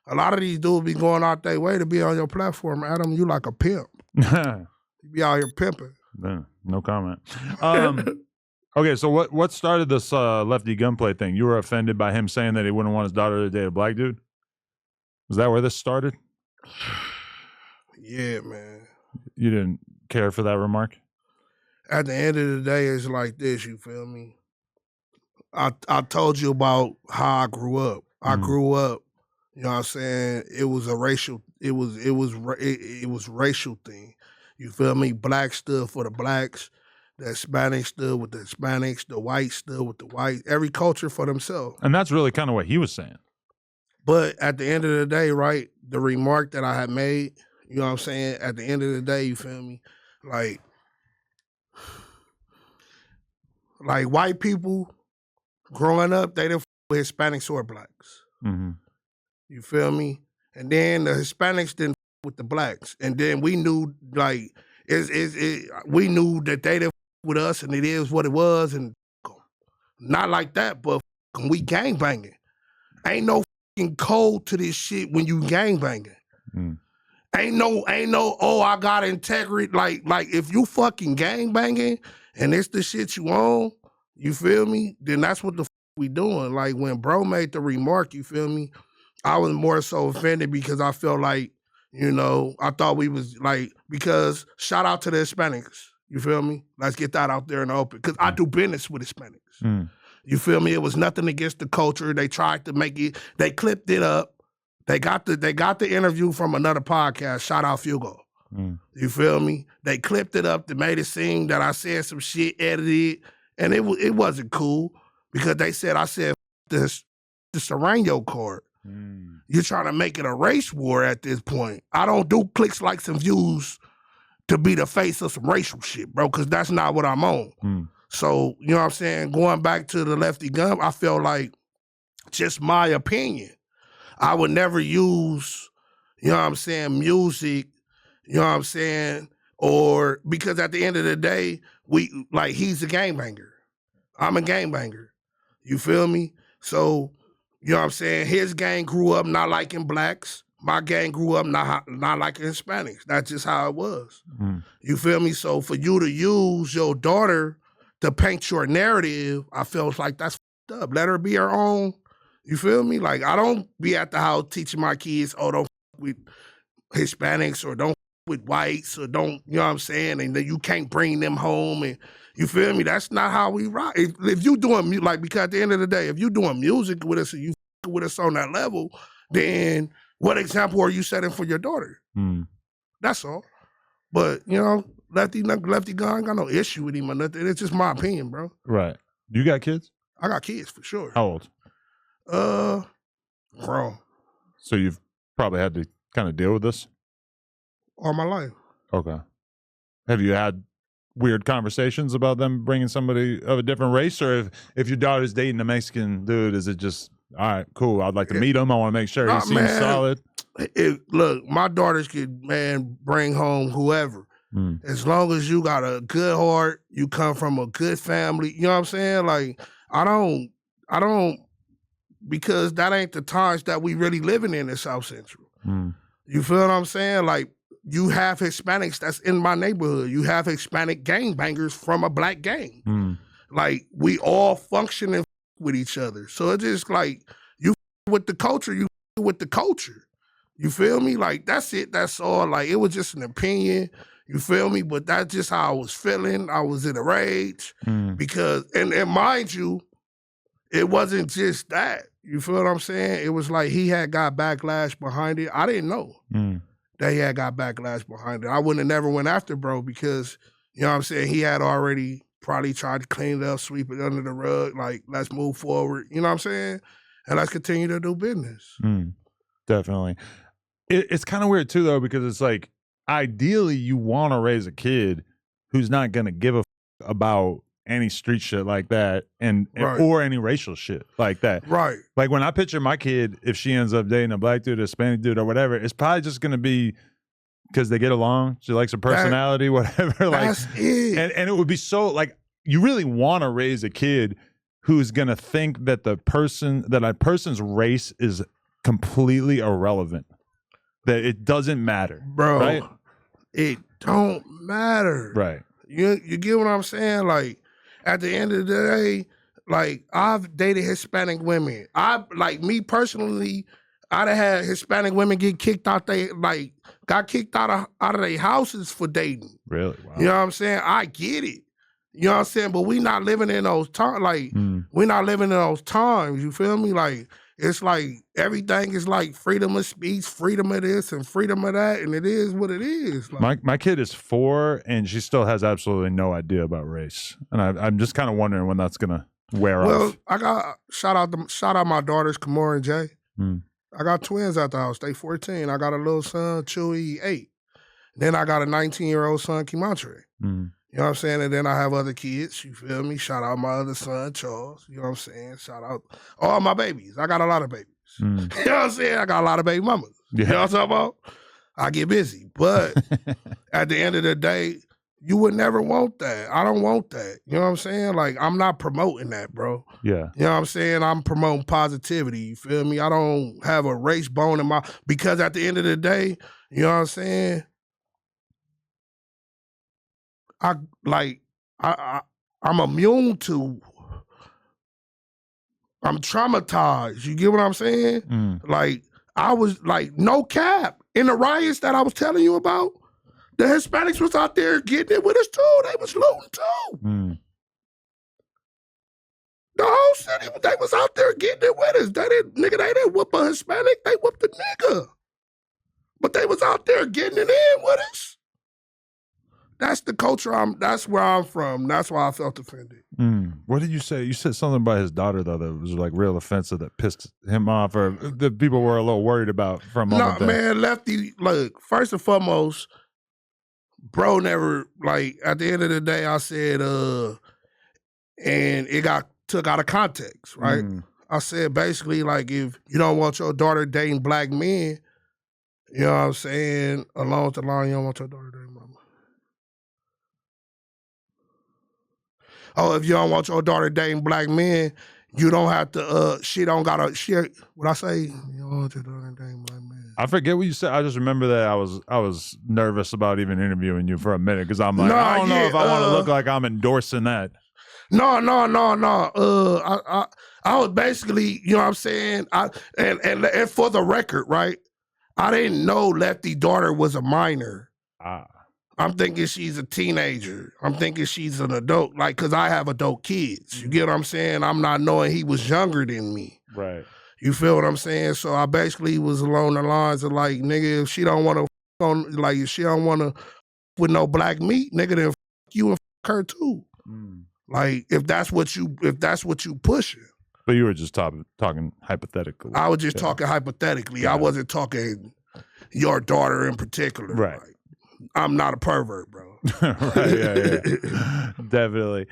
A lot of these dudes be going out their way to be on your platform, Adam. You like a pimp. You be out here pimping. No comment. Okay, so what started this Lefty Gunplay thing? You were offended by him saying that he wouldn't want his daughter to date a black dude? Was that where this started? Yeah, man. You didn't care for that remark? At the end of the day, it's like this, you feel me? I told you about how I grew up. I grew up, you know what I'm saying? It was a racial, it was racial thing. You feel me? Black stood for the blacks, the Hispanic stood with the Hispanics, the white stood with the white, every culture for themselves. And that's really kind of what he was saying. But at the end of the day, right, the remark that I had made, you know what I'm saying? At the end of the day, you feel me? Like white people growing up, they didn't f with Hispanics or blacks. You feel me? And then the Hispanics didn't f with the blacks. And then we knew, like, we knew that they didn't f with us, and it is what it was. And not like that, but we gangbanging. Ain't no f***ing code to this shit when you gangbanging. Ain't no, oh, I got integrity. Like if you fucking gangbanging and it's the shit you own, you feel me? Then that's what the f we doing. Like when bro made the remark, you feel me? I was more so offended because I felt like, you know, I thought we was like, because shout out to the Hispanics, you feel me? Let's get that out there in the open. Because I do business with Hispanics. You feel me? It was nothing against the culture. They tried to make it, they clipped it up. They got the interview from another podcast, shout out Fugo. You feel me? They clipped it up, they made it seem that I said some shit, edited, and it wasn't cool because they said I said the Serrano card. You're trying to make it a race war at this point. I don't do clicks, likes, and views to be the face of some racial shit, bro, because that's not what I'm on. So, you know what I'm saying? Going back to the Lefty Gun, I felt like, just my opinion, I would never use, you know what I'm saying, music, you know what I'm saying, or because at the end of the day, he's a gangbanger. I'm a gangbanger. You feel me? So, you know what I'm saying, his gang grew up not liking blacks. My gang grew up not liking Hispanics. That's just how it was. You feel me? So for you to use your daughter to paint your narrative, I felt like that's f***ed up. Let her be her own. You feel me? Like, I don't be at the house teaching my kids, oh, don't f with Hispanics or don't f with whites or don't, you know what I'm saying? And then you can't bring them home. And you feel me? That's not how we rock. If you doing, like, because at the end of the day, if you doing music with us and you f with us on that level, then what example are you setting for your daughter? That's all. But, you know, Lefty Gun, I got no issue with him or nothing. It's just my opinion, bro. Right. You got kids? I got kids for sure. How old? Grown. So you've probably had to kind of deal with this? All my life. Okay. Have you had weird conversations about them bringing somebody of a different race? Or if your daughter's dating a Mexican dude, is it just, all right, cool, I'd like to meet him, I want to make sure he seems solid? Look, my daughters could, man, bring home whoever. As long as you got a good heart, you come from a good family, you know what I'm saying? Like, I don't, because that ain't the times that we really living in South Central. You feel what I'm saying? Like, you have Hispanics that's in my neighborhood. You have Hispanic gangbangers from a black gang. Like, we all functioning with each other. So it's just like, you with the culture, you with the culture. You feel me? Like, that's it, that's all. Like, it was just an opinion. You feel me? But that's just how I was feeling. I was in a rage because, and mind you, it wasn't just that. You feel what I'm saying? It was like he had got backlash behind it. I didn't know that he had got backlash behind it. I wouldn't have never went after bro because, you know what I'm saying, he had already probably tried to clean it up, sweep it under the rug, like, let's move forward. You know what I'm saying? And let's continue to do business. Definitely. It's kind of weird too, though, because it's like, ideally you want to raise a kid who's not going to give a about any street shit like that or any racial shit like that. Right. Like when I picture my kid, if she ends up dating a black dude, a Hispanic dude or whatever, it's probably just going to be because they get along. She likes her personality, whatever. Like, that's it. And it would be so, like, you really want to raise a kid who's going to think that a person's race is completely irrelevant. That it doesn't matter, bro. Right? It don't matter, right? You get what I'm saying? Like at the end of the day, like I've dated Hispanic women. Me personally, I'd have had Hispanic women get kicked out. Got kicked out of their houses for dating. Really? Wow. You know what I'm saying? I get it. You know what I'm saying? But we not living in those times. We're not living in those times. You feel me? Like, it's like everything is like freedom of speech, freedom of this, and freedom of that, and it is what it is. Like, my kid is 4, and she still has absolutely no idea about race, and I'm just kind of wondering when that's gonna wear off. Well, I got shout out my daughters, Kamora and Jay. I got twins at the house. They 14. I got a little son, Chewy, 8. Then I got a 19-year-old son, Kimantre. You know what I'm saying? And then I have other kids, you feel me? Shout out my other son, Charles. You know what I'm saying? Shout out all my babies. I got a lot of babies. You know what I'm saying? I got a lot of baby mamas. You know what I'm talking about? I get busy. But at the end of the day, you would never want that. I don't want that. You know what I'm saying? Like, I'm not promoting that, bro. Yeah. You know what I'm saying? I'm promoting positivity. You feel me? I don't have a race bone in my... Because at the end of the day, you know what I'm saying? I'm immune to, I'm traumatized. You get what I'm saying? Like, I was like, no cap. In the riots that I was telling you about, the Hispanics was out there getting it with us too. They was looting too. The whole city, they was out there getting it with us. They didn't whoop a Hispanic, they whooped a nigga. But they was out there getting it in with us. That's the culture that's where I'm from. That's why I felt offended. What did you say? You said something about his daughter, though, that was like real offensive, that pissed him off, or that people were a little worried about for a moment. No, man, Lefty, look, first and foremost, bro never, like, at the end of the day, I said, and it got took out of context, right? I said, basically, like, if you don't want your daughter dating black men, you know what I'm saying, along the line, you don't want your daughter dating mama. Oh, if you don't want your daughter dating black men, you don't have to, she don't gotta, what I say? You don't want your daughter dating black men. I forget what you said. I just remember that I was nervous about even interviewing you for a minute, because I'm like, I don't know if I want to look like I'm endorsing that. No. I was basically, you know what I'm saying? And for the record, right? I didn't know Lefty's daughter was a minor. I'm thinking she's a teenager. I'm thinking she's an adult, like, because I have adult kids. You get what I'm saying? I'm not knowing he was younger than me. Right. You feel what I'm saying? So I basically was along the lines of, like, nigga, if she don't want to, like, if she don't want to with no black meat, nigga, then you and her too. Like, if that's what you pushing. But you were just talking hypothetically. I was just talking hypothetically. Yeah. I wasn't talking your daughter in particular. Right. Like, I'm not a pervert, bro. Right, yeah. Definitely.